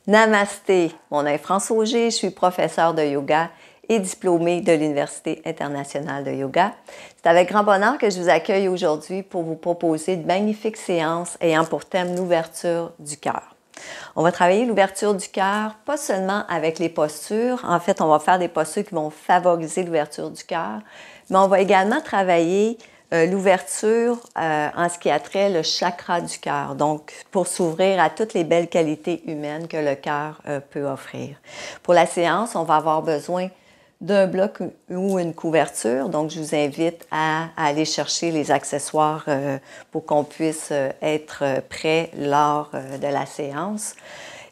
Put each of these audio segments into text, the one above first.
Namasté, mon nom est François Auger, je suis professeure de yoga et diplômée de l'Université internationale de yoga. C'est avec grand bonheur que je vous accueille aujourd'hui pour vous proposer de magnifiques séances ayant pour thème l'ouverture du cœur. On va travailler l'ouverture du cœur, pas seulement avec les postures. En fait, on va faire des postures qui vont favoriser l'ouverture du cœur, mais on va également travailler l'ouverture en ce qui a trait le chakra du cœur, donc pour s'ouvrir à toutes les belles qualités humaines que le cœur peut offrir. Pour la séance, on va avoir besoin d'un bloc ou une couverture, donc je vous invite à aller chercher les accessoires pour qu'on puisse être prêt lors de la séance.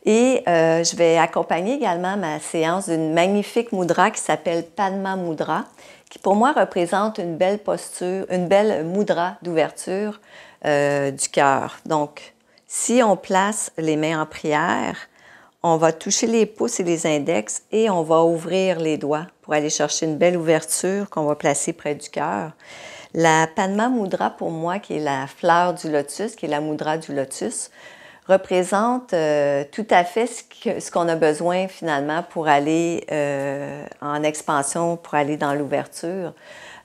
Et je vais accompagner également ma séance d'une magnifique mudra qui s'appelle Padma Mudra, qui pour moi représente une belle posture, une belle mudra d'ouverture du cœur. Donc, si on place les mains en prière, on va toucher les pouces et les index et on va ouvrir les doigts pour aller chercher une belle ouverture qu'on va placer près du cœur. La Padma Mudra, pour moi, qui est la fleur du lotus, qui est la mudra du lotus, représente tout à fait ce qu'on a besoin finalement pour aller en expansion, pour aller dans l'ouverture.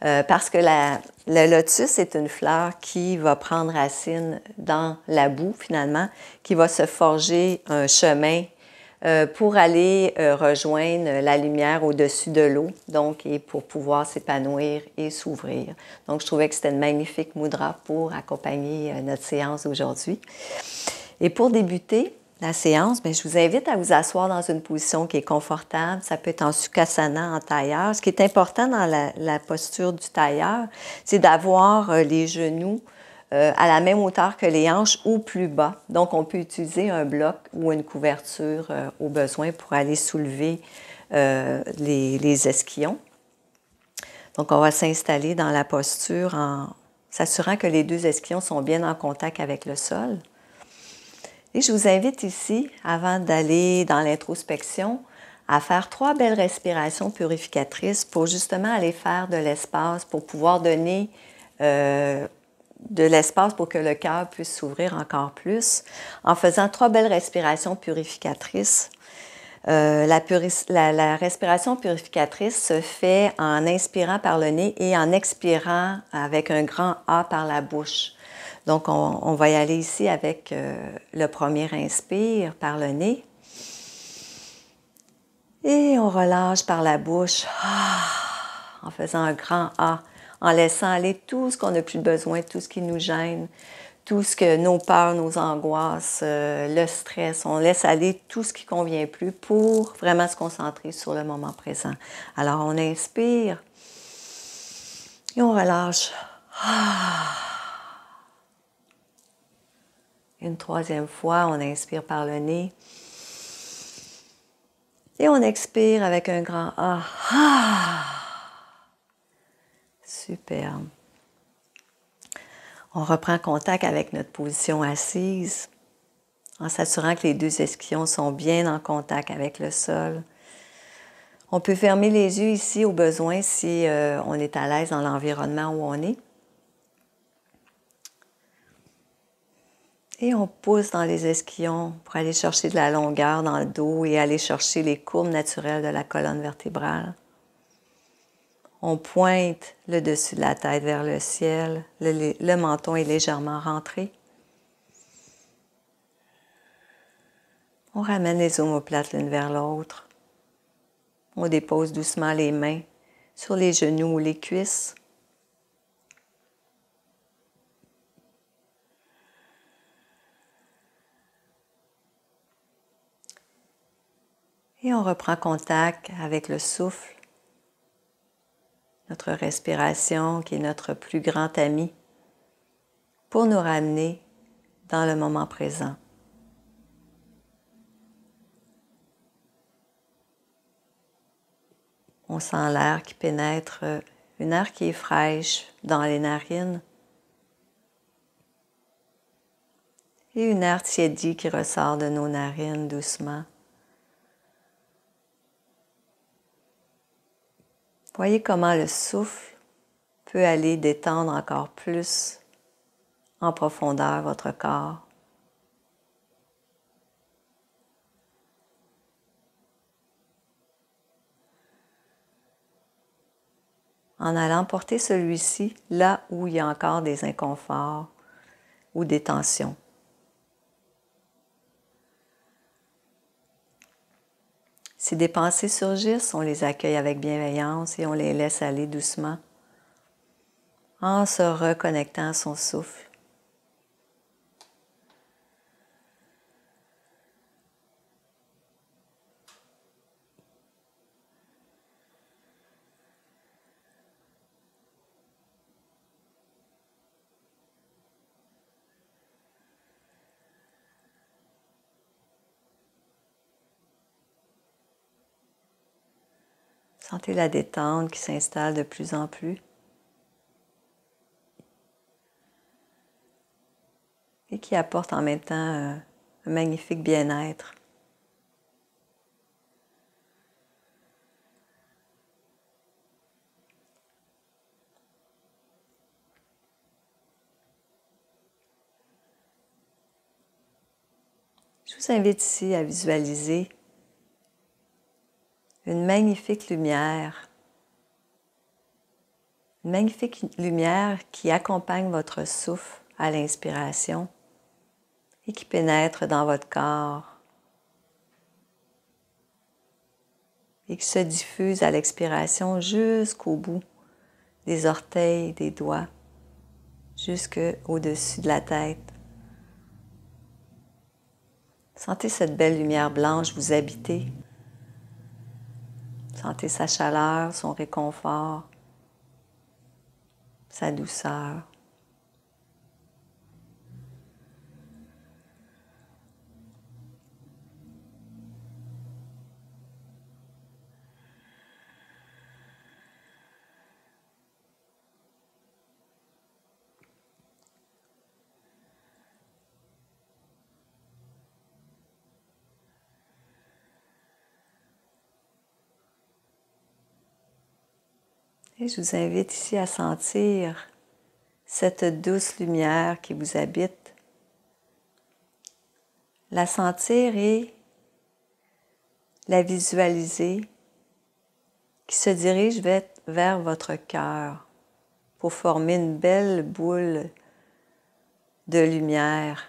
Parce que le lotus est une fleur qui va prendre racine dans la boue finalement, qui va se forger un chemin pour aller rejoindre la lumière au-dessus de l'eau, donc, et pour pouvoir s'épanouir et s'ouvrir. Donc, je trouvais que c'était une magnifique mudra pour accompagner notre séance d'aujourd'hui. Et pour débuter la séance, bien, je vous invite à vous asseoir dans une position qui est confortable. Ça peut être en Sukhasana, en tailleur. Ce qui est important dans la posture du tailleur, c'est d'avoir les genoux à la même hauteur que les hanches ou plus bas. Donc, on peut utiliser un bloc ou une couverture au besoin pour aller soulever les ischions. Donc, on va s'installer dans la posture en s'assurant que les deux ischions sont bien en contact avec le sol. Et je vous invite ici, avant d'aller dans l'introspection, à faire 3 belles respirations purificatrices pour justement aller faire de l'espace, pour pouvoir donner de l'espace pour que le cœur puisse s'ouvrir encore plus. En faisant 3 belles respirations purificatrices, la respiration purificatrice se fait en inspirant par le nez et en expirant avec un grand A par la bouche. Donc, on va y aller ici avec le premier inspire par le nez. Et on relâche par la bouche en faisant un grand A, en laissant aller tout ce qu'on n'a plus besoin, tout ce qui nous gêne, tout ce que nos peurs, nos angoisses, le stress. On laisse aller tout ce qui ne convient plus pour vraiment se concentrer sur le moment présent. Alors, on inspire et on relâche. Une 3e fois, on inspire par le nez. Et on expire avec un grand A. Superbe. On reprend contact avec notre position assise en s'assurant que les deux ischions sont bien en contact avec le sol. On peut fermer les yeux ici au besoin si on est à l'aise dans l'environnement où on est. Et on pousse dans les ischions pour aller chercher de la longueur dans le dos et aller chercher les courbes naturelles de la colonne vertébrale. On pointe le dessus de la tête vers le ciel. Le menton est légèrement rentré. On ramène les omoplates l'une vers l'autre. On dépose doucement les mains sur les genoux ou les cuisses. Et on reprend contact avec le souffle, notre respiration qui est notre plus grand ami, pour nous ramener dans le moment présent. On sent l'air qui pénètre, une air qui est fraîche dans les narines et une air tiédie qui ressort de nos narines doucement. Voyez comment le souffle peut aller détendre encore plus en profondeur votre corps. en allant porter celui-ci là où il y a encore des inconforts ou des tensions. Si des pensées surgissent, on les accueille avec bienveillance et on les laisse aller doucement en se reconnectant à son souffle. Sentez la détente qui s'installe de plus en plus. Et qui apporte en même temps un magnifique bien-être. Je vous invite ici à visualiser une magnifique lumière qui accompagne votre souffle à l'inspiration et qui pénètre dans votre corps et qui se diffuse à l'expiration jusqu'au bout des orteils, des doigts, jusqu'au-dessus de la tête. Sentez cette belle lumière blanche vous habiter. Sentez sa chaleur, son réconfort, sa douceur. Et je vous invite ici à sentir cette douce lumière qui vous habite. La sentir et la visualiser qui se dirige vers votre cœur pour former une belle boule de lumière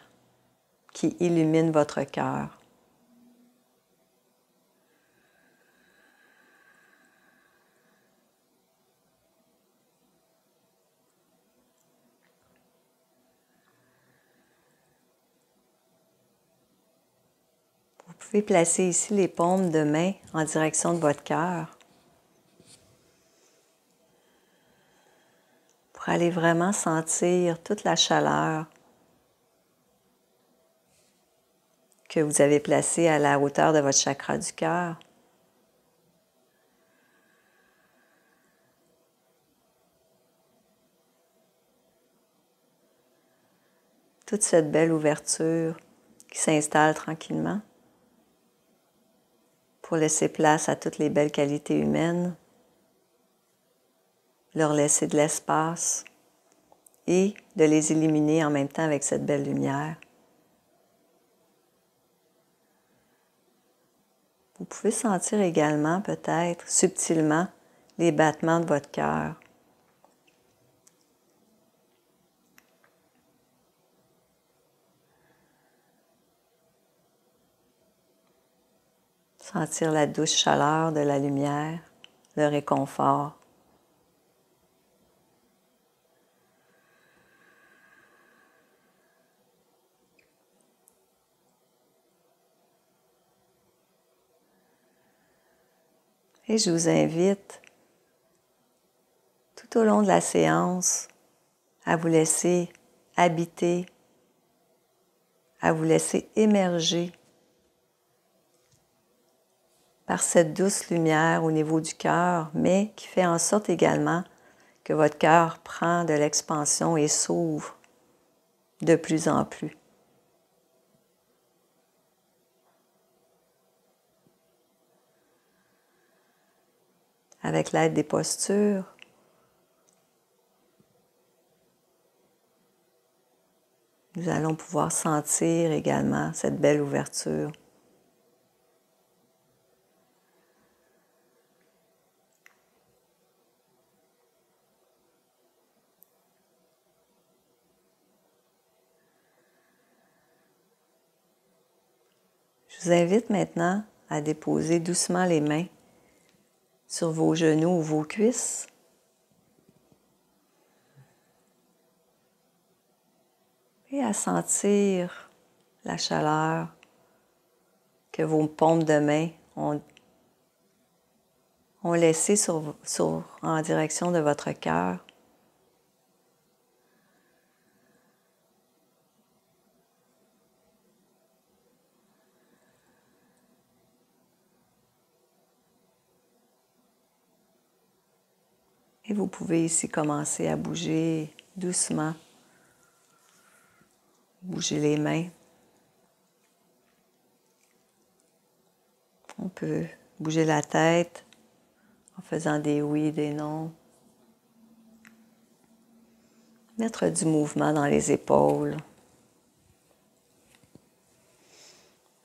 qui illumine votre cœur. Vous pouvez placer ici les paumes de main en direction de votre cœur pour aller vraiment sentir toute la chaleur que vous avez placée à la hauteur de votre chakra du cœur. Toute cette belle ouverture qui s'installe tranquillement pour laisser place à toutes les belles qualités humaines, leur laisser de l'espace et de les illuminer en même temps avec cette belle lumière. Vous pouvez sentir également peut-être subtilement les battements de votre cœur. Sentir la douce chaleur de la lumière, le réconfort. Et je vous invite, tout au long de la séance, à vous laisser habiter, à vous laisser émerger par cette douce lumière au niveau du cœur, mais qui fait en sorte également que votre cœur prend de l'expansion et s'ouvre de plus en plus. Avec l'aide des postures, nous allons pouvoir sentir également cette belle ouverture. Je vous invite maintenant à déposer doucement les mains sur vos genoux ou vos cuisses. Et à sentir la chaleur que vos paumes de main ont laissé en direction de votre cœur. Et vous pouvez ici commencer à bouger doucement. Bouger les mains. On peut bouger la tête en faisant des oui, des non. Mettre du mouvement dans les épaules.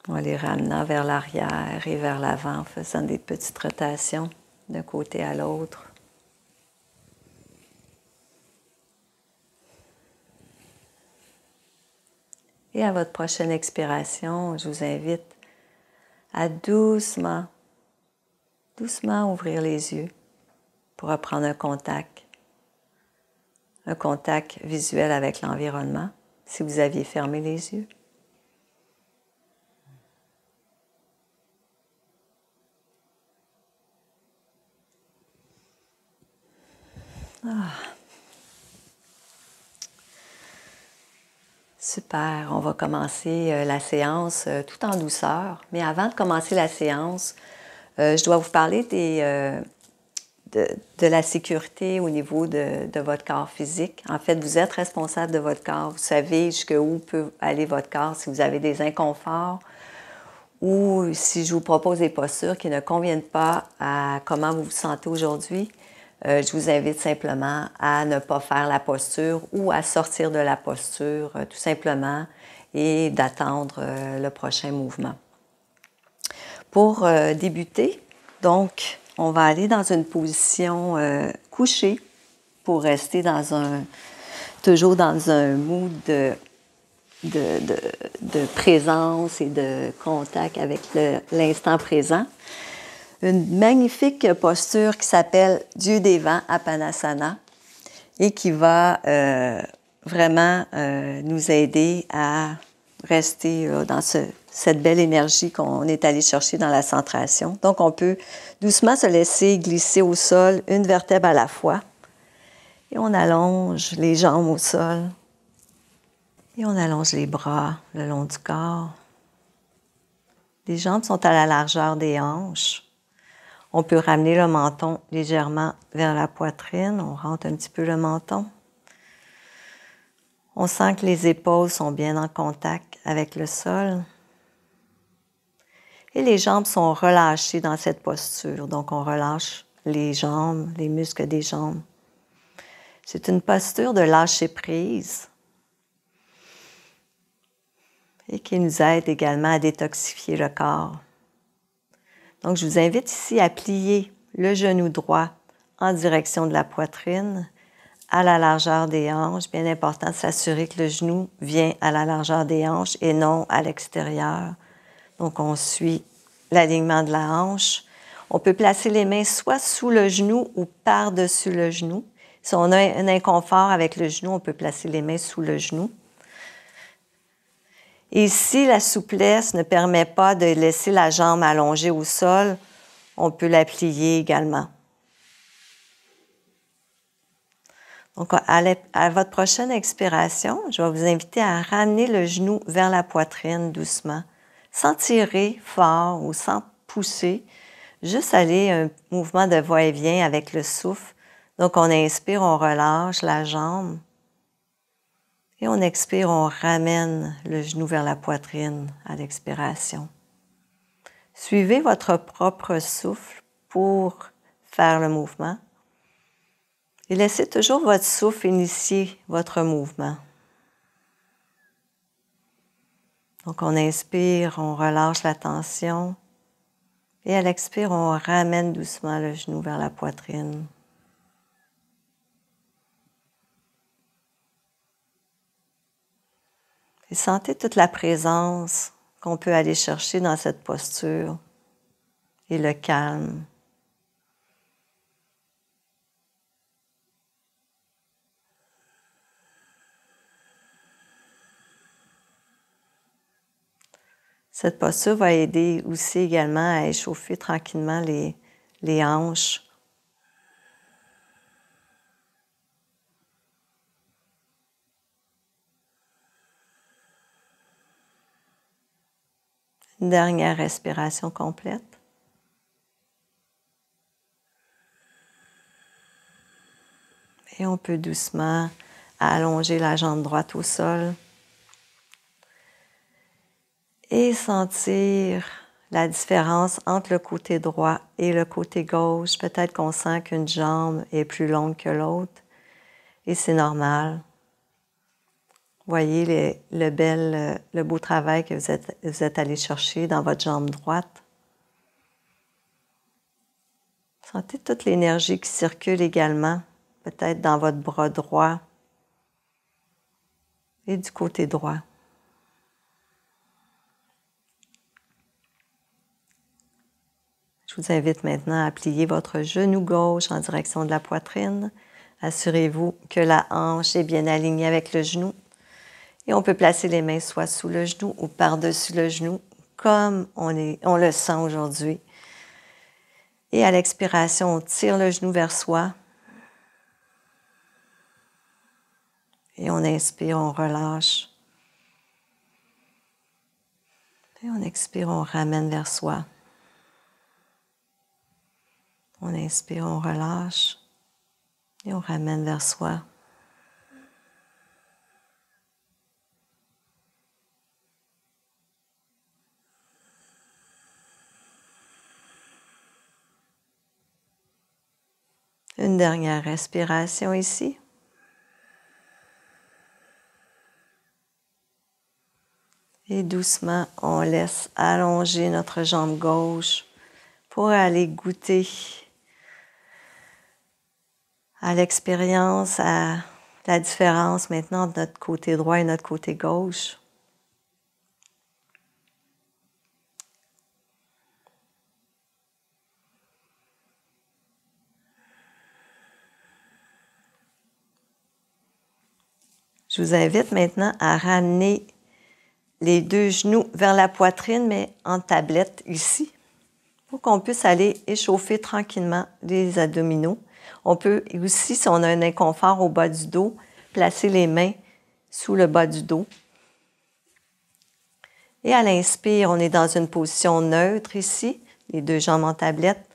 En les ramenant vers l'arrière et vers l'avant en faisant des petites rotations d'un côté à l'autre. Et à votre prochaine expiration, je vous invite à doucement ouvrir les yeux pour reprendre un contact visuel avec l'environnement, si vous aviez fermé les yeux. Super, on va commencer la séance tout en douceur. Mais avant de commencer la séance, je dois vous parler de la sécurité au niveau de votre corps physique. En fait, vous êtes responsable de votre corps. Vous savez jusqu'où peut aller votre corps si vous avez des inconforts ou si je vous propose des postures qui ne conviennent pas à comment vous vous sentez aujourd'hui. Je vous invite simplement à ne pas faire la posture ou à sortir de la posture tout simplement et d'attendre le prochain mouvement. Pour débuter, donc, on va aller dans une position couchée pour rester toujours dans un mood de présence et de contact avec l'instant présent. Une magnifique posture qui s'appelle Dieu des vents, Apanasana, et qui va vraiment nous aider à rester dans cette belle énergie qu'on est allé chercher dans la centration. Donc, on peut doucement se laisser glisser au sol, une vertèbre à la fois, et on allonge les jambes au sol, et on allonge les bras le long du corps. Les jambes sont à la largeur des hanches. On peut ramener le menton légèrement vers la poitrine. On rentre un petit peu le menton. On sent que les épaules sont bien en contact avec le sol. Et les jambes sont relâchées dans cette posture. Donc, on relâche les jambes, les muscles des jambes. C'est une posture de lâcher prise et qui nous aide également à détoxifier le corps. Donc, je vous invite ici à plier le genou droit en direction de la poitrine, à la largeur des hanches. Bien important de s'assurer que le genou vient à la largeur des hanches et non à l'extérieur. Donc, on suit l'alignement de la hanche. On peut placer les mains soit sous le genou ou par-dessus le genou. Si on a un inconfort avec le genou, on peut placer les mains sous le genou. Et si la souplesse ne permet pas de laisser la jambe allongée au sol, on peut la plier également. Donc, à votre prochaine expiration, je vais vous inviter à ramener le genou vers la poitrine doucement, sans tirer fort ou sans pousser, juste aller un mouvement de va-et-vient avec le souffle. Donc, on inspire, on relâche la jambe. Et on expire, on ramène le genou vers la poitrine à l'expiration. Suivez votre propre souffle pour faire le mouvement. Et laissez toujours votre souffle initier votre mouvement. Donc, on inspire, on relâche la tension. Et à l'expire, on ramène doucement le genou vers la poitrine. Et sentez toute la présence qu'on peut aller chercher dans cette posture et le calme. Cette posture va aider aussi également à échauffer tranquillement les hanches. Une dernière respiration complète. Et on peut doucement allonger la jambe droite au sol. Et sentir la différence entre le côté droit et le côté gauche. Peut-être qu'on sent qu'une jambe est plus longue que l'autre. Et c'est normal. Voyez le beau travail que vous êtes allé chercher dans votre jambe droite. Sentez toute l'énergie qui circule également, peut-être dans votre bras droit et du côté droit. Je vous invite maintenant à plier votre genou gauche en direction de la poitrine. Assurez-vous que la hanche est bien alignée avec le genou. Et on peut placer les mains soit sous le genou ou par-dessus le genou, comme on le sent aujourd'hui. Et à l'expiration, on tire le genou vers soi. Et on inspire, on relâche. Et on expire, on ramène vers soi. On inspire, on relâche. Et on ramène vers soi. Une dernière respiration ici. Et doucement, on laisse allonger notre jambe gauche pour aller goûter à l'expérience, à la différence maintenant entre notre côté droit et notre côté gauche. Je vous invite maintenant à ramener les deux genoux vers la poitrine, mais en tablette ici, pour qu'on puisse aller échauffer tranquillement les abdominaux. On peut aussi, si on a un inconfort au bas du dos, placer les mains sous le bas du dos. Et à l'inspire, on est dans une position neutre ici, les deux jambes en tablette.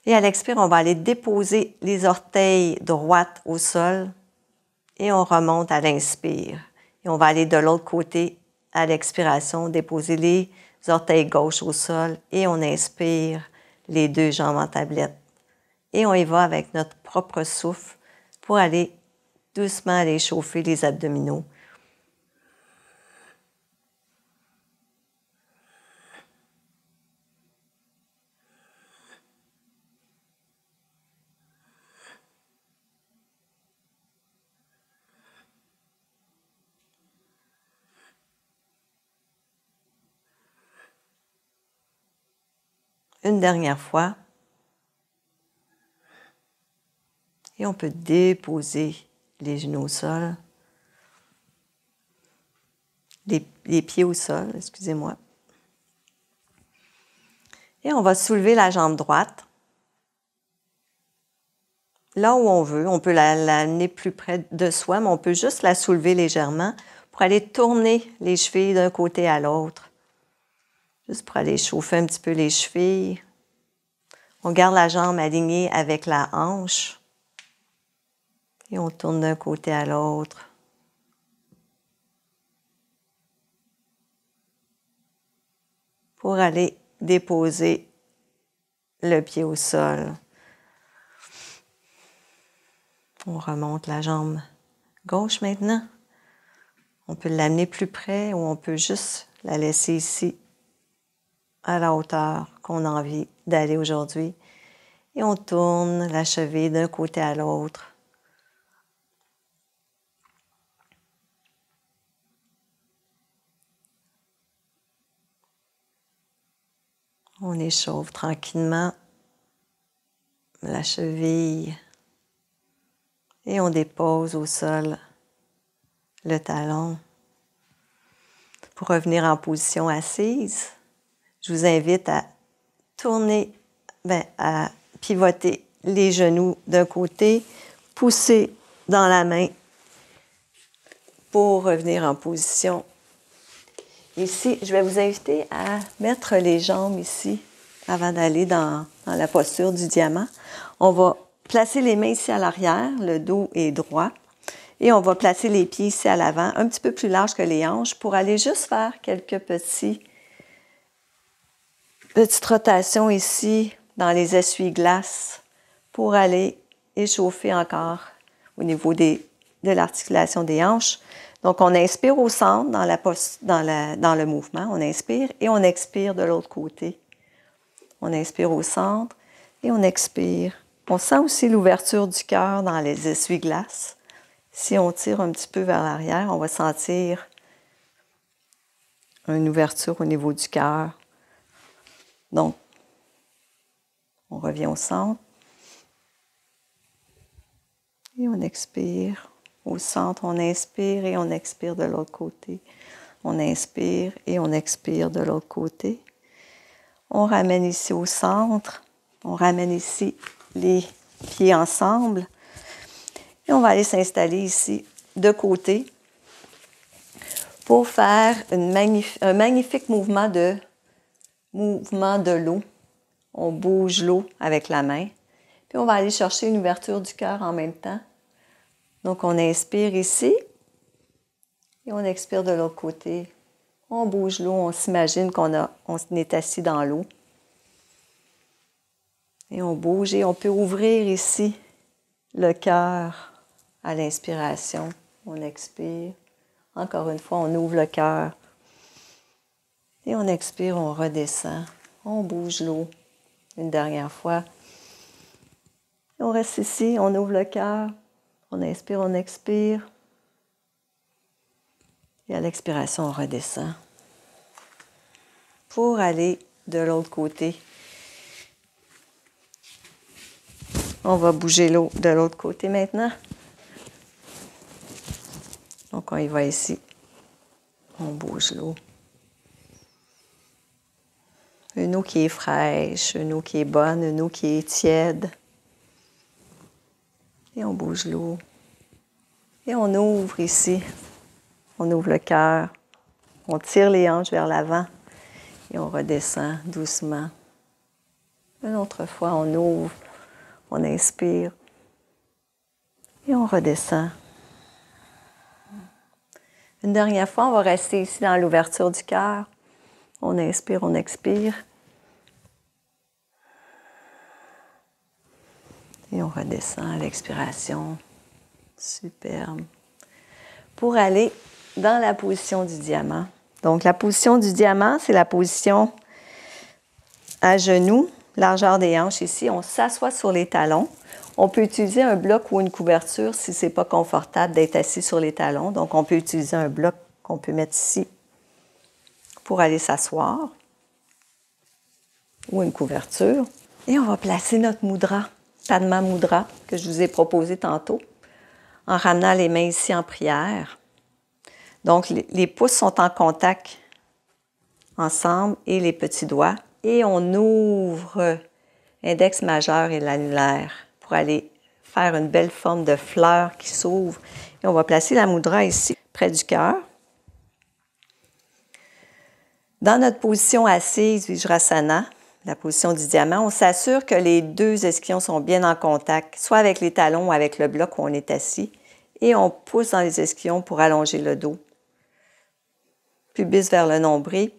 Et à l'expire, on va aller déposer les orteils droites au sol et on remonte à l'inspire. Et on va aller de l'autre côté à l'expiration, déposer les orteils gauche au sol et on inspire les deux jambes en tablette. Et on y va avec notre propre souffle pour aller doucement aller chauffer les abdominaux. Une dernière fois. Et on peut déposer les genoux au sol. Les pieds au sol, excusez-moi. Et on va soulever la jambe droite. Là où on veut, on peut l'amener plus près de soi, mais on peut juste la soulever légèrement pour aller tourner les chevilles d'un côté à l'autre. Juste pour aller chauffer un petit peu les chevilles. On garde la jambe alignée avec la hanche. Et on tourne d'un côté à l'autre. Pour aller déposer le pied au sol. On remonte la jambe gauche maintenant. On peut l'amener plus près ou on peut juste la laisser ici à la hauteur qu'on a envie d'aller aujourd'hui. Et on tourne la cheville d'un côté à l'autre. On échauffe tranquillement la cheville et on dépose au sol le talon. Pour revenir en position assise, je vous invite à tourner, à pivoter les genoux d'un côté, pousser dans la main pour revenir en position. Ici, je vais vous inviter à mettre les jambes ici avant d'aller dans la posture du diamant. On va placer les mains ici à l'arrière, le dos est droit. Et on va placer les pieds ici à l'avant, un petit peu plus large que les hanches, pour aller juste faire quelques petites rotations ici dans les essuie-glaces pour aller échauffer encore au niveau de l'articulation des hanches. Donc, on inspire au centre dans le mouvement, on inspire et on expire de l'autre côté. On inspire au centre et on expire. On sent aussi l'ouverture du cœur dans les essuie-glaces. Si on tire un petit peu vers l'arrière, on va sentir une ouverture au niveau du cœur. Donc, on revient au centre. Et on expire. Au centre, on inspire et on expire de l'autre côté. On inspire et on expire de l'autre côté. On ramène ici au centre. On ramène ici les pieds ensemble. Et on va aller s'installer ici de côté pour faire un magnifique mouvement de l'eau. On bouge l'eau avec la main. Puis on va aller chercher une ouverture du cœur en même temps. Donc on inspire ici et on expire de l'autre côté. On bouge l'eau, on s'imagine qu'on est assis dans l'eau. Et on bouge et on peut ouvrir ici le cœur à l'inspiration. On expire. Encore une fois, on ouvre le cœur. Et on expire, on redescend. On bouge l'eau une dernière fois. Et on reste ici, on ouvre le cœur. On inspire, on expire. Et à l'expiration, on redescend. Pour aller de l'autre côté. On va bouger l'eau de l'autre côté maintenant. Donc, on y va ici. On bouge l'eau. Une eau qui est fraîche, une eau qui est bonne, une eau qui est tiède. Et on bouge l'eau. Et on ouvre ici. On ouvre le cœur. On tire les hanches vers l'avant. Et on redescend doucement. Une autre fois, on ouvre. On inspire. Et on redescend. Une dernière fois, on va rester ici dans l'ouverture du cœur. On inspire, on expire. Et on redescend à l'expiration. Superbe. Pour aller dans la position du diamant. Donc, la position du diamant, c'est la position à genoux, largeur des hanches ici. On s'assoit sur les talons. On peut utiliser un bloc ou une couverture si ce n'est pas confortable d'être assis sur les talons. Donc, on peut utiliser un bloc qu'on peut mettre ici pour aller s'asseoir ou une couverture. Et on va placer notre mudra, Padma Mudra, que je vous ai proposé tantôt, en ramenant les mains ici en prière. Donc, les pouces sont en contact ensemble et les petits doigts. Et on ouvre l'index majeur et l'annulaire pour aller faire une belle forme de fleur qui s'ouvre. Et on va placer la mudra ici, près du cœur. Dans notre position assise, Vajrasana, la position du diamant, on s'assure que les deux ischions sont bien en contact, soit avec les talons ou avec le bloc où on est assis. Et on pousse dans les ischions pour allonger le dos. Pubis vers le nombril,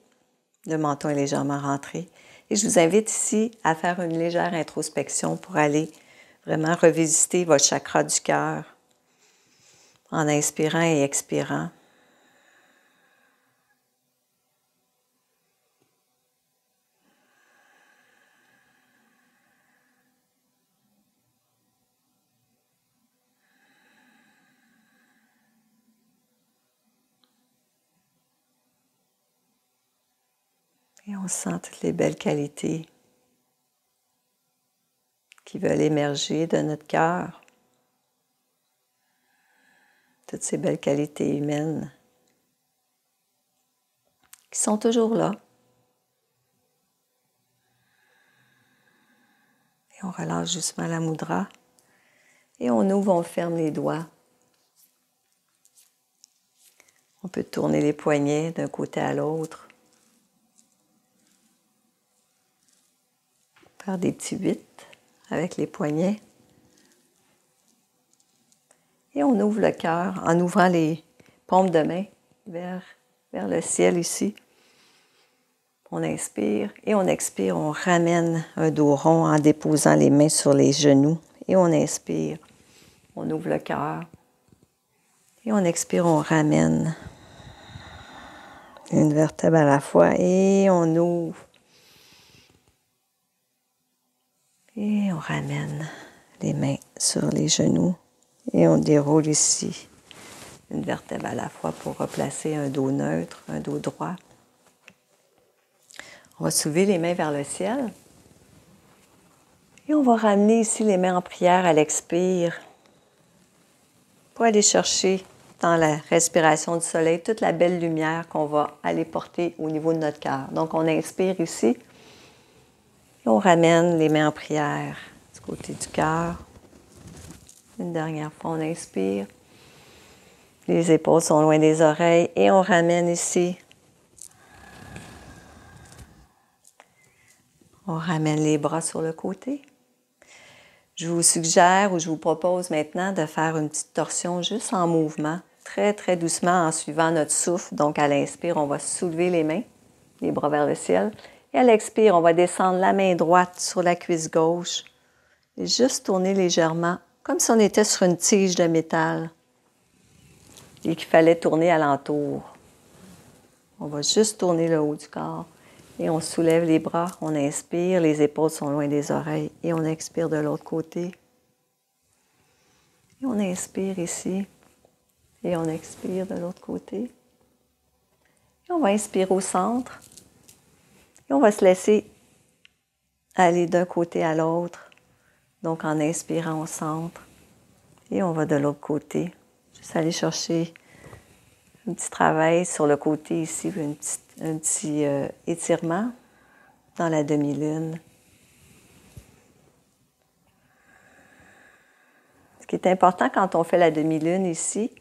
le menton est légèrement rentré. Et je vous invite ici à faire une légère introspection pour aller vraiment revisiter votre chakra du cœur en inspirant et expirant. Et on sent toutes les belles qualités qui veulent émerger de notre cœur. Toutes ces belles qualités humaines qui sont toujours là. Et on relâche doucement la mudra. Et on ouvre, on ferme les doigts. On peut tourner les poignets d'un côté à l'autre. Faire des petits 8 avec les poignets. Et on ouvre le cœur en ouvrant les paumes de main vers le ciel ici. On inspire et on expire. On ramène un dos rond en déposant les mains sur les genoux. Et on inspire. On ouvre le cœur. Et on expire, on ramène une vertèbre à la fois. Et on ouvre. Et on ramène les mains sur les genoux. Et on déroule ici une vertèbre à la fois pour replacer un dos neutre, un dos droit. On va soulever les mains vers le ciel. Et on va ramener ici les mains en prière à l'expire pour aller chercher dans la respiration du soleil toute la belle lumière qu'on va aller porter au niveau de notre cœur. Donc on inspire ici et on ramène les mains en prière du côté du cœur. Une dernière fois, on inspire. Les épaules sont loin des oreilles et on ramène ici. On ramène les bras sur le côté. Je vous suggère ou je vous propose maintenant de faire une petite torsion juste en mouvement, très très doucement en suivant notre souffle. Donc à l'inspire, on va soulever les mains, les bras vers le ciel. Et à l'expire, on va descendre la main droite sur la cuisse gauche et juste tourner légèrement, comme si on était sur une tige de métal et qu'il fallait tourner alentour. On va juste tourner le haut du corps. Et on soulève les bras, on inspire, les épaules sont loin des oreilles et on expire de l'autre côté. Et on inspire ici et on expire de l'autre côté. Et on va inspirer au centre et on va se laisser aller d'un côté à l'autre. Donc en inspirant au centre et on va de l'autre côté. Juste aller chercher un petit travail sur le côté ici, un petit étirement dans la demi-lune. Ce qui est important quand on fait la demi-lune ici,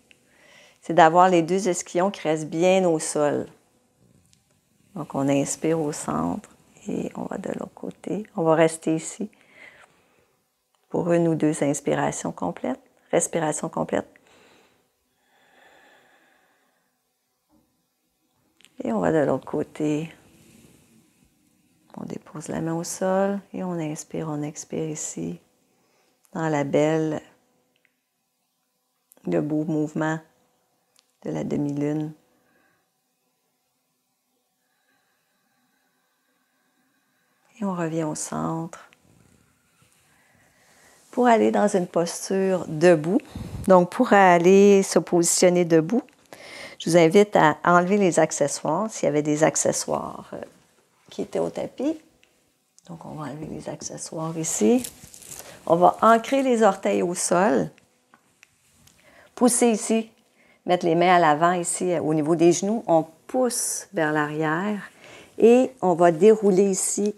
c'est d'avoir les deux ischions qui restent bien au sol. Donc on inspire au centre et on va de l'autre côté. On va rester ici pour une ou deux inspirations complètes, respiration complète. Et on va de l'autre côté. On dépose la main au sol et on inspire, on expire ici. Dans le beau mouvement de la demi-lune. Et on revient au centre pour aller dans une posture debout. Donc, pour aller se positionner debout, je vous invite à enlever les accessoires, s'il y avait des accessoires qui étaient au tapis. Donc, on va enlever les accessoires ici. On va ancrer les orteils au sol. Pousser ici. Mettre les mains à l'avant ici au niveau des genoux. On pousse vers l'arrière. Et on va dérouler ici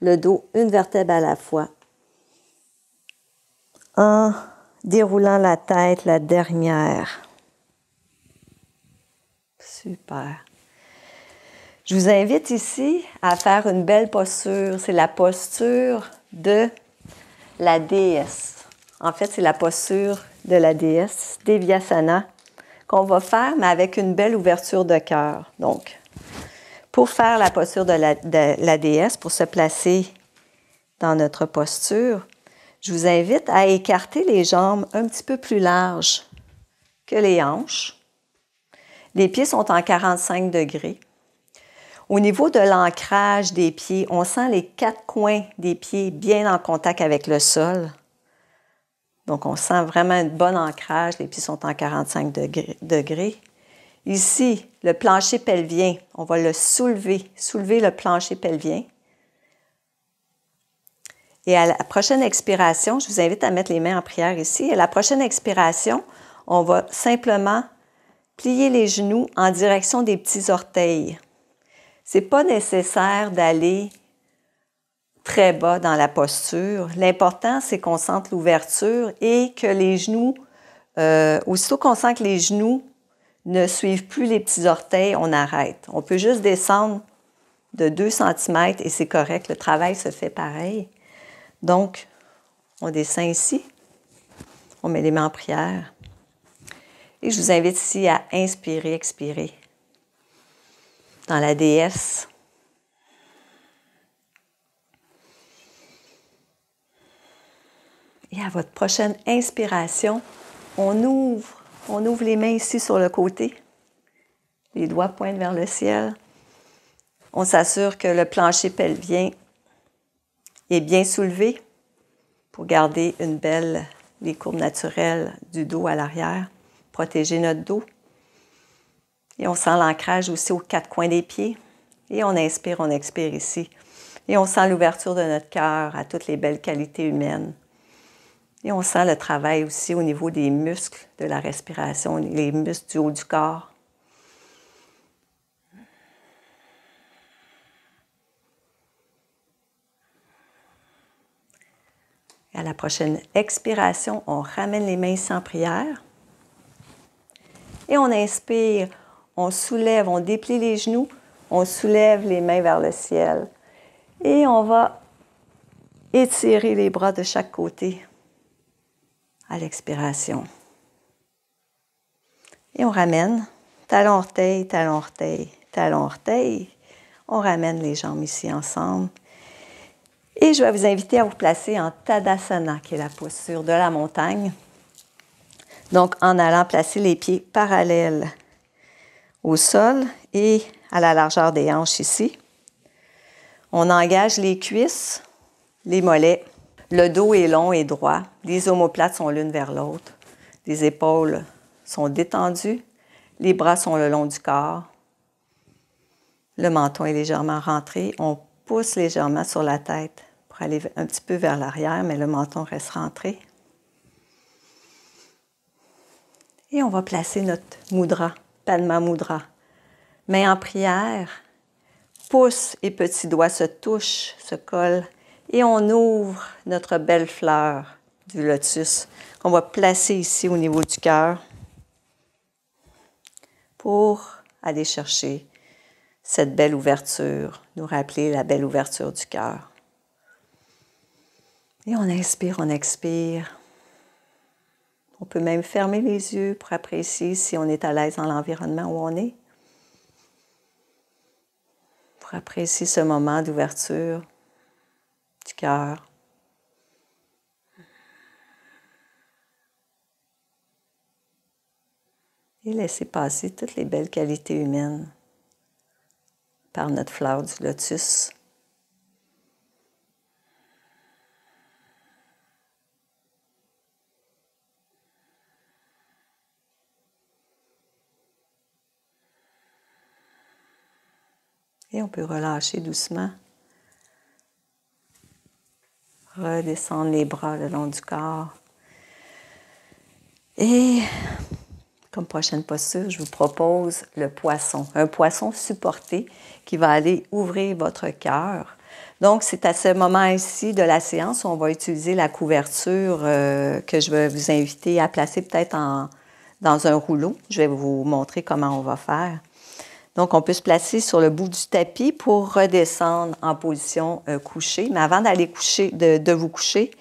le dos, une vertèbre à la fois. En déroulant la tête, la dernière. Super. Je vous invite ici à faire une belle posture. C'est la posture de la déesse. En fait, c'est la posture de la déesse, Devyasana, qu'on va faire, mais avec une belle ouverture de cœur. Donc, pour faire la posture de la déesse, pour se placer dans notre posture, je vous invite à écarter les jambes un petit peu plus larges que les hanches. Les pieds sont en 45 degrés. Au niveau de l'ancrage des pieds, on sent les 4 coins des pieds bien en contact avec le sol. Donc, on sent vraiment un bon ancrage. Les pieds sont en 45 degrés. Ici, le plancher pelvien, on va le soulever le plancher pelvien. Et à la prochaine expiration, je vous invite à mettre les mains en prière ici. À la prochaine expiration, on va simplement plier les genoux en direction des petits orteils. Ce n'est pas nécessaire d'aller très bas dans la posture. L'important, c'est qu'on sente l'ouverture et que les genoux, aussitôt qu'on sent que les genoux ne suivent plus les petits orteils, on arrête. On peut juste descendre de 2 cm et c'est correct. Le travail se fait pareil. Donc, on descend ici. On met les mains en prière. Et je vous invite ici à inspirer, expirer. Dans la déesse. Et à votre prochaine inspiration, on ouvre les mains ici sur le côté. Les doigts pointent vers le ciel. On s'assure que le plancher pelvien est bien soulevé pour garder les courbes naturelles du dos à l'arrière, protéger notre dos. Et on sent l'ancrage aussi aux 4 coins des pieds. Et on inspire, on expire ici. Et on sent l'ouverture de notre cœur à toutes les belles qualités humaines. Et on sent le travail aussi au niveau des muscles de la respiration, les muscles du haut du corps. À la prochaine expiration, on ramène les mains ici en prière. Et on inspire, on soulève, on déplie les genoux, on soulève les mains vers le ciel. Et on va étirer les bras de chaque côté à l'expiration. Et on ramène talon orteil, talon orteil, talon orteil. On ramène les jambes ici ensemble. Et je vais vous inviter à vous placer en Tadasana, qui est la posture de la montagne. Donc, en allant placer les pieds parallèles au sol et à la largeur des hanches ici. On engage les cuisses, les mollets. Le dos est long et droit. Les omoplates sont l'une vers l'autre. Les épaules sont détendues. Les bras sont le long du corps. Le menton est légèrement rentré. On pousse légèrement sur la tête pour aller un petit peu vers l'arrière, mais le menton reste rentré. Et on va placer notre mudra, Padma Mudra. Main en prière, pouce et petit doigt se touchent, se collent. Et on ouvre notre belle fleur du lotus qu'on va placer ici au niveau du cœur pour aller chercher cette belle ouverture, nous rappeler la belle ouverture du cœur. Et on inspire, on expire. On peut même fermer les yeux pour apprécier si on est à l'aise dans l'environnement où on est. Pour apprécier ce moment d'ouverture du cœur. Et laisser passer toutes les belles qualités humaines par notre fleur du lotus. Et on peut relâcher doucement. Redescendre les bras le long du corps. Et comme prochaine posture, je vous propose le poisson. Un poisson supporté qui va aller ouvrir votre cœur. Donc, c'est à ce moment-ci de la séance où on va utiliser la couverture que je vais vous inviter à placer peut-être dans un rouleau. Je vais vous montrer comment on va faire. Donc, on peut se placer sur le bout du tapis pour redescendre en position couchée. Mais avant d'aller coucher, de vous coucher,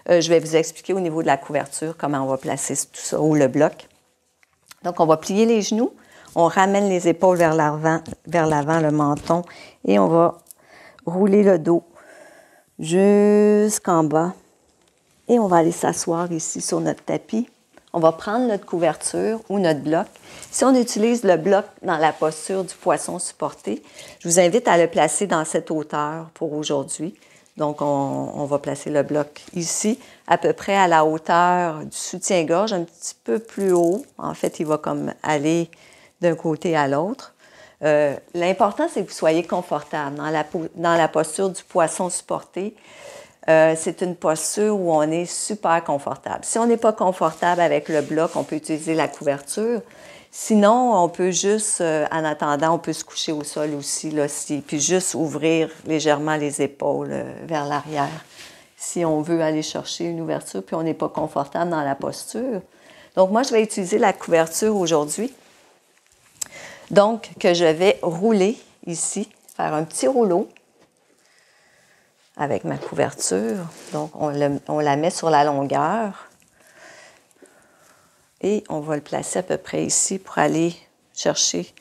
je vais vous expliquer au niveau de la couverture comment on va placer tout ça, ou le bloc. Donc, on va plier les genoux, on ramène les épaules vers l'avant, le menton, et on va rouler le dos jusqu'en bas. Et on va aller s'asseoir ici sur notre tapis. On va prendre notre couverture ou notre bloc. Si on utilise le bloc dans la posture du poisson supporté, je vous invite à le placer dans cette hauteur pour aujourd'hui. Donc, on va placer le bloc ici, à peu près à la hauteur du soutien-gorge, un petit peu plus haut. En fait, il va comme aller d'un côté à l'autre. L'important, c'est que vous soyez confortable dans la posture du poisson supporté. C'est une posture où on est super confortable. Si on n'est pas confortable avec le bloc, on peut utiliser la couverture. Sinon, on peut juste, en attendant, on peut se coucher au sol aussi, là, puis juste ouvrir légèrement les épaules vers l'arrière. Si on veut aller chercher une ouverture, puis on n'est pas confortable dans la posture. Donc, moi, je vais utiliser la couverture aujourd'hui. Donc, que je vais rouler ici, faire un petit rouleau avec ma couverture. Donc, on la met sur la longueur. Et on va le placer à peu près ici pour aller chercher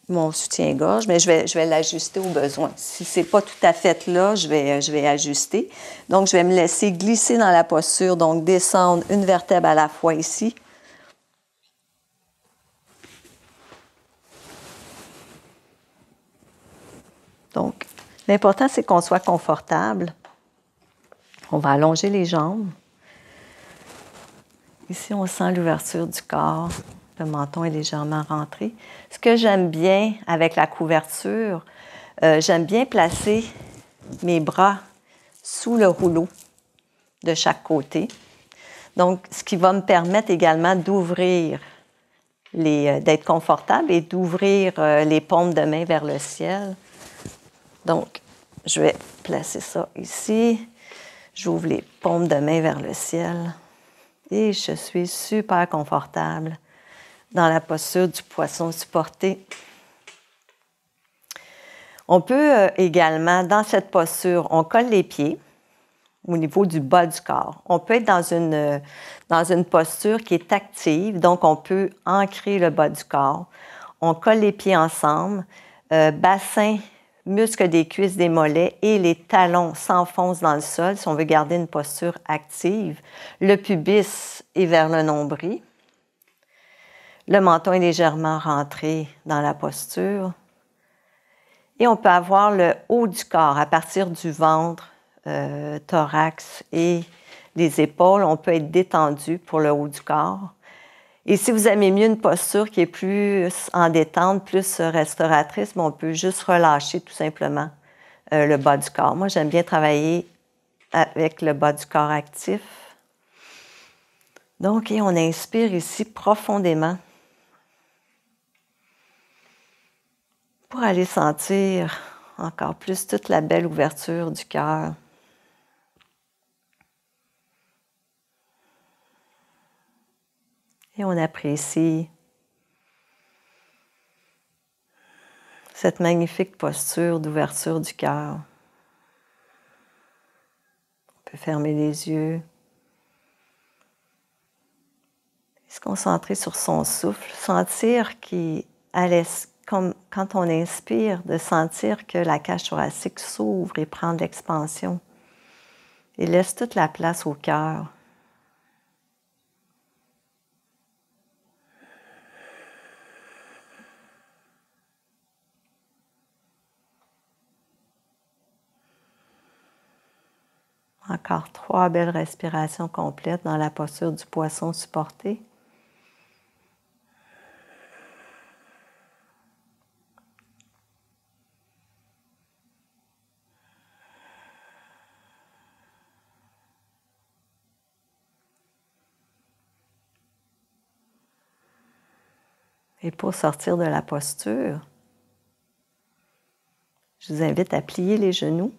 mon soutien-gorge. Mais je vais l'ajuster au besoin. Si ce n'est pas tout à fait là, je vais ajuster. Donc, je vais me laisser glisser dans la posture. Donc, descendre une vertèbre à la fois ici. Donc, l'important, c'est qu'on soit confortable. On va allonger les jambes. Ici, on sent l'ouverture du corps. Le menton est légèrement rentré. Ce que j'aime bien avec la couverture, j'aime bien placer mes bras sous le rouleau de chaque côté. Donc, ce qui va me permettre également d'ouvrir, d'être confortable et d'ouvrir les paumes de main vers le ciel. Donc, je vais placer ça ici. J'ouvre les paumes de main vers le ciel. Et je suis super confortable dans la posture du poisson supporté. On peut également, dans cette posture, on colle les pieds au niveau du bas du corps. On peut être dans une posture qui est active, donc on peut ancrer le bas du corps. On colle les pieds ensemble, bassin, muscles des cuisses, des mollets et les talons s'enfoncent dans le sol si on veut garder une posture active. Le pubis est vers le nombril. Le menton est légèrement rentré dans la posture. Et on peut avoir le haut du corps à partir du ventre, thorax et les épaules. On peut être détendu pour le haut du corps. Et si vous aimez mieux une posture qui est plus en détente, plus restauratrice, on peut juste relâcher tout simplement le bas du corps. Moi, j'aime bien travailler avec le bas du corps actif. Donc, et on inspire ici profondément pour aller sentir encore plus toute la belle ouverture du cœur. Et on apprécie cette magnifique posture d'ouverture du cœur. On peut fermer les yeux. Et se concentrer sur son souffle. Sentir comme quand on inspire, de sentir que la cage thoracique s'ouvre et prend de l'expansion. Et laisse toute la place au cœur. Encore 3 belles respirations complètes dans la posture du poisson supporté. Et pour sortir de la posture, je vous invite à plier les genoux.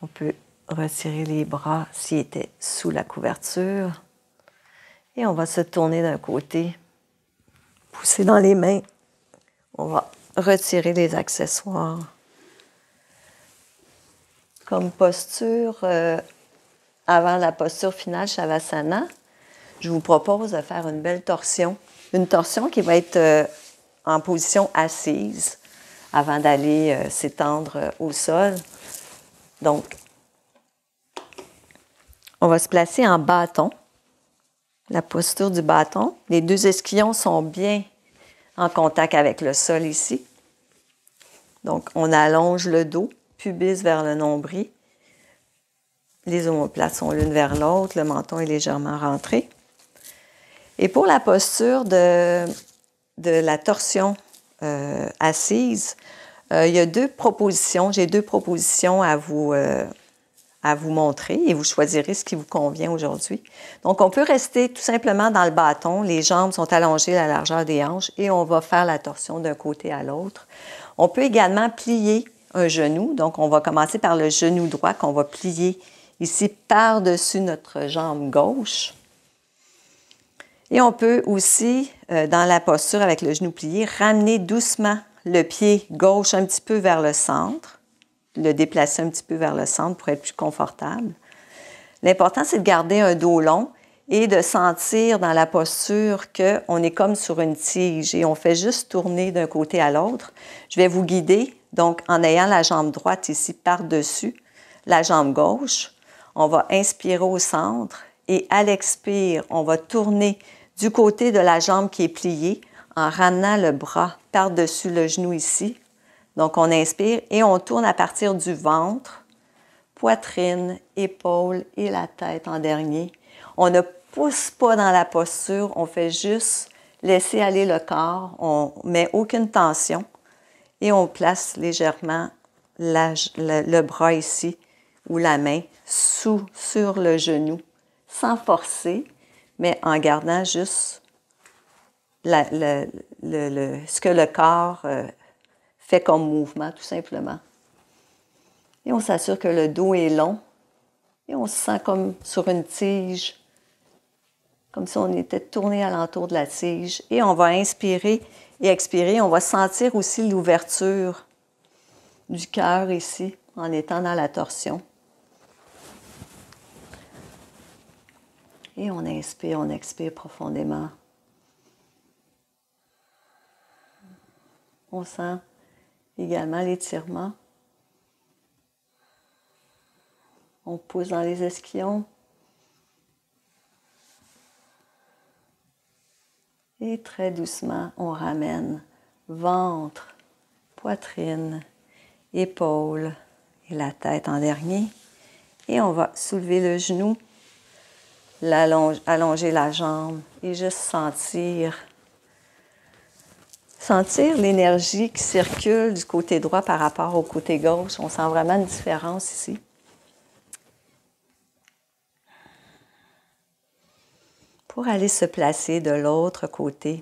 On peut retirer les bras s'ils étaient sous la couverture. Et on va se tourner d'un côté, pousser dans les mains. On va retirer les accessoires. Comme posture, avant la posture finale Shavasana, je vous propose de faire une belle torsion. Une torsion qui va être en position assise avant d'aller s'étendre au sol. Donc, on va se placer en bâton, la posture du bâton. Les 2 ischions sont bien en contact avec le sol ici. Donc, on allonge le dos, pubis vers le nombril. Les omoplates sont l'une vers l'autre, le menton est légèrement rentré. Et pour la posture de la torsion assise, il y a deux propositions. J'ai deux propositions à vous montrer et vous choisirez ce qui vous convient aujourd'hui. Donc, on peut rester tout simplement dans le bâton. Les jambes sont allongées à la largeur des hanches et on va faire la torsion d'un côté à l'autre. On peut également plier un genou. Donc, on va commencer par le genou droit qu'on va plier ici par-dessus notre jambe gauche. Et on peut aussi, dans la posture avec le genou plié, ramener doucement le pied gauche un petit peu vers le centre, le déplacer un petit peu vers le centre pour être plus confortable. L'important, c'est de garder un dos long et de sentir dans la posture qu'on est comme sur une tige et on fait juste tourner d'un côté à l'autre. Je vais vous guider, donc en ayant la jambe droite ici par-dessus la jambe gauche. On va inspirer au centre et à l'expire, on va tourner du côté de la jambe qui est pliée en ramenant le bras par-dessus le genou ici. Donc, on inspire et on tourne à partir du ventre, poitrine, épaule et la tête en dernier. On ne pousse pas dans la posture, on fait juste laisser aller le corps, on ne met aucune tension et on place légèrement le bras ici ou la main sur le genou, sans forcer, mais en gardant juste ce que le corps fait comme mouvement, tout simplement. Et on s'assure que le dos est long et on se sent comme sur une tige, comme si on était tourné alentour de la tige. Et on va inspirer et expirer. On va sentir aussi l'ouverture du cœur ici, en étant dans la torsion. Et on inspire, on expire profondément. On sent également l'étirement. On pousse dans les ischions. Et très doucement, on ramène ventre, poitrine, épaule et la tête en dernier. Et on va soulever le genou, allonger la jambe et juste sentir l'énergie qui circule du côté droit par rapport au côté gauche. On sent vraiment une différence ici. Pour aller se placer de l'autre côté,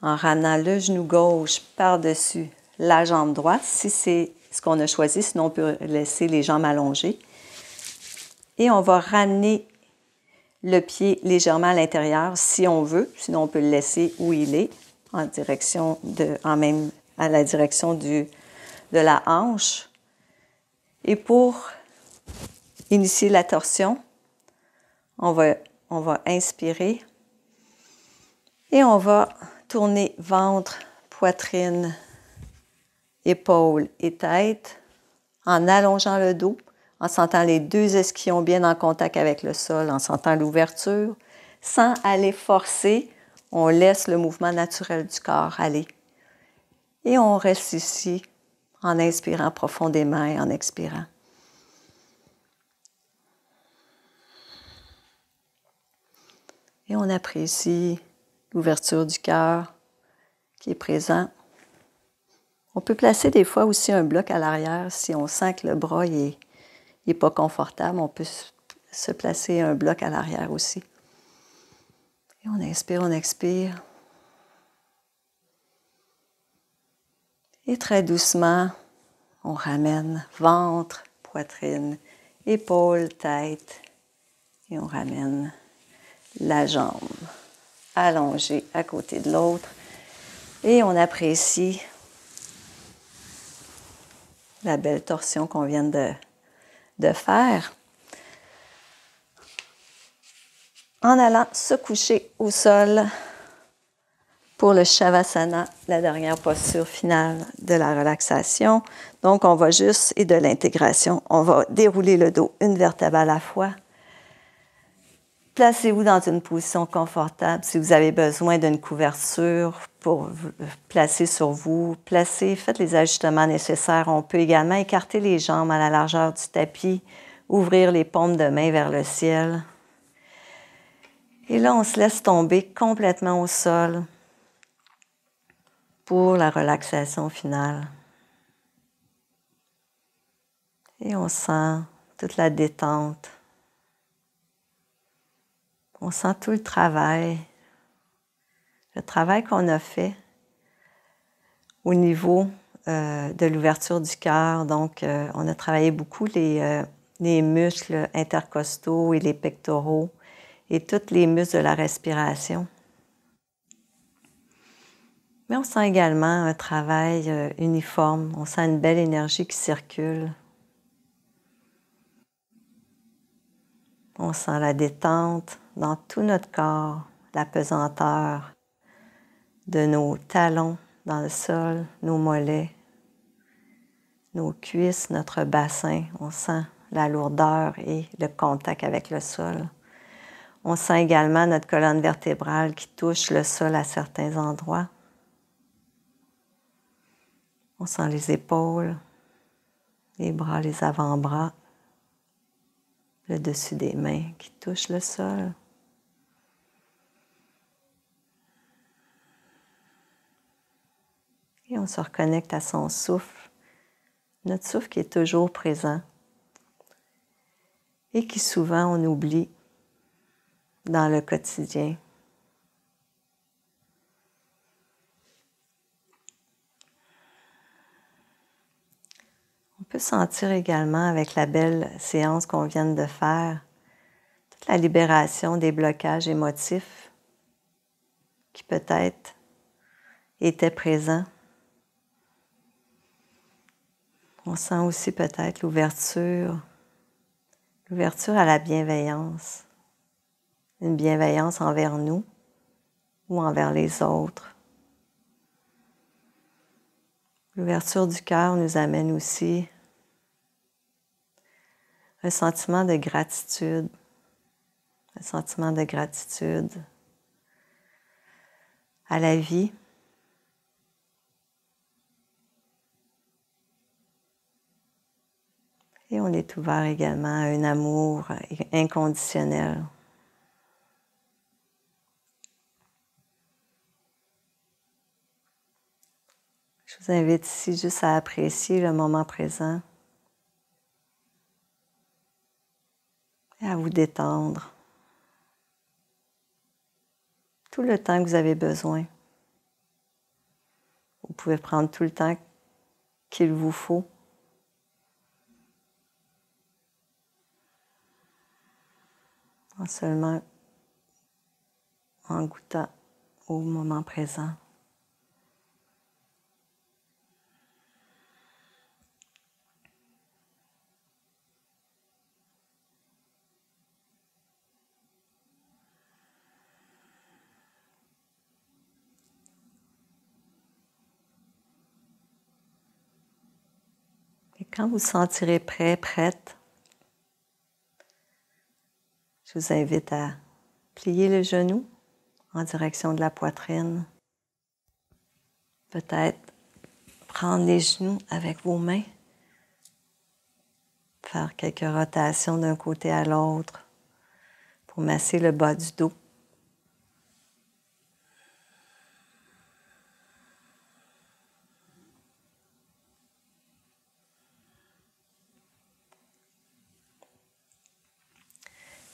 en ramenant le genou gauche par-dessus la jambe droite, si c'est ce qu'on a choisi, sinon on peut laisser les jambes allongées. Et on va ramener le pied légèrement à l'intérieur si on veut, sinon on peut le laisser où il est, à la direction de la hanche. Et pour initier la torsion, on va inspirer et on va tourner ventre, poitrine, épaule et tête en allongeant le dos, en sentant les deux ischions bien en contact avec le sol, en sentant l'ouverture, sans aller forcer. On laisse le mouvement naturel du corps aller. Et on reste ici en inspirant profondément et en expirant. Et on apprécie l'ouverture du cœur qui est présent. On peut placer des fois aussi un bloc à l'arrière si on sent que le bras n'est pas confortable. On peut se placer un bloc à l'arrière aussi. Et on inspire, on expire. Et très doucement, on ramène ventre, poitrine, épaule, tête. Et on ramène la jambe allongée à côté de l'autre. Et on apprécie la belle torsion qu'on vient de faire. En allant se coucher au sol pour le Shavasana, la dernière posture finale de la relaxation. Donc, on va juste, et de l'intégration, on va dérouler le dos une vertèbre à la fois. Placez-vous dans une position confortable. Si vous avez besoin d'une couverture pour vous placer sur vous, faites les ajustements nécessaires. On peut également écarter les jambes à la largeur du tapis ouvrir les paumes de main vers le ciel. Et là, on se laisse tomber complètement au sol pour la relaxation finale. Et on sent toute la détente. On sent tout le travail qu'on a fait au niveau de l'ouverture du cœur. Donc, on a travaillé beaucoup les muscles intercostaux et les pectoraux et tous les muscles de la respiration. Mais on sent également un travail uniforme. On sent une belle énergie qui circule. On sent la détente dans tout notre corps, la pesanteur de nos talons dans le sol, nos mollets, nos cuisses, notre bassin. On sent la lourdeur et le contact avec le sol. On sent également notre colonne vertébrale qui touche le sol à certains endroits. On sent les épaules, les bras, les avant-bras, le dessus des mains qui touchent le sol. Et on se reconnecte à son souffle, notre souffle qui est toujours présent et qui souvent on oublie dans le quotidien. On peut sentir également avec la belle séance qu'on vient de faire toute la libération des blocages émotifs qui peut-être étaient présents. On sent aussi peut-être l'ouverture à la bienveillance, une bienveillance envers nous ou envers les autres. L'ouverture du cœur nous amène aussi un sentiment de gratitude à la vie. Et on est ouvert également à un amour inconditionnel. Je vous invite ici juste à apprécier le moment présent et à vous détendre tout le temps que vous avez besoin. Vous pouvez prendre tout le temps qu'il vous faut. Seulement en goûtant au moment présent. Et quand vous vous sentirez prêt, prête, je vous invite à plier le genou en direction de la poitrine. Peut-être prendre les genoux avec vos mains, faire quelques rotations d'un côté à l'autre pour masser le bas du dos.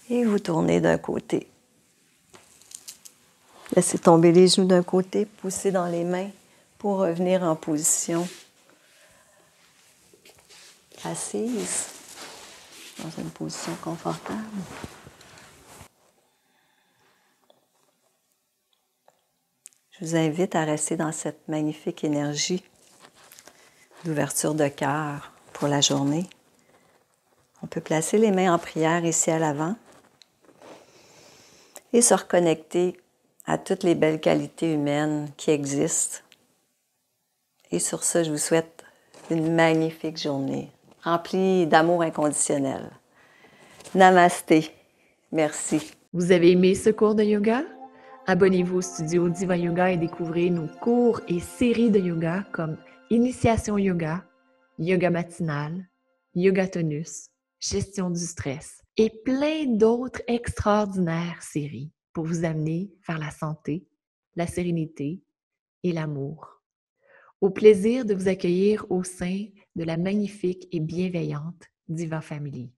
Et vous tournez d'un côté. Laissez tomber les genoux d'un côté, poussez dans les mains pour revenir en position assise, dans une position confortable. Je vous invite à rester dans cette magnifique énergie d'ouverture de cœur pour la journée. On peut placer les mains en prière ici à l'avant et se reconnecter à toutes les belles qualités humaines qui existent. Et sur ce, je vous souhaite une magnifique journée, remplie d'amour inconditionnel. Namasté. Merci. Vous avez aimé ce cours de yoga? Abonnez-vous au studio Diva Yoga et découvrez nos cours et séries de yoga comme Initiation Yoga, Yoga matinal, Yoga tonus, gestion du stress et plein d'autres extraordinaires séries pour vous amener vers la santé, la sérénité et l'amour. Au plaisir de vous accueillir au sein de la magnifique et bienveillante Diva Family.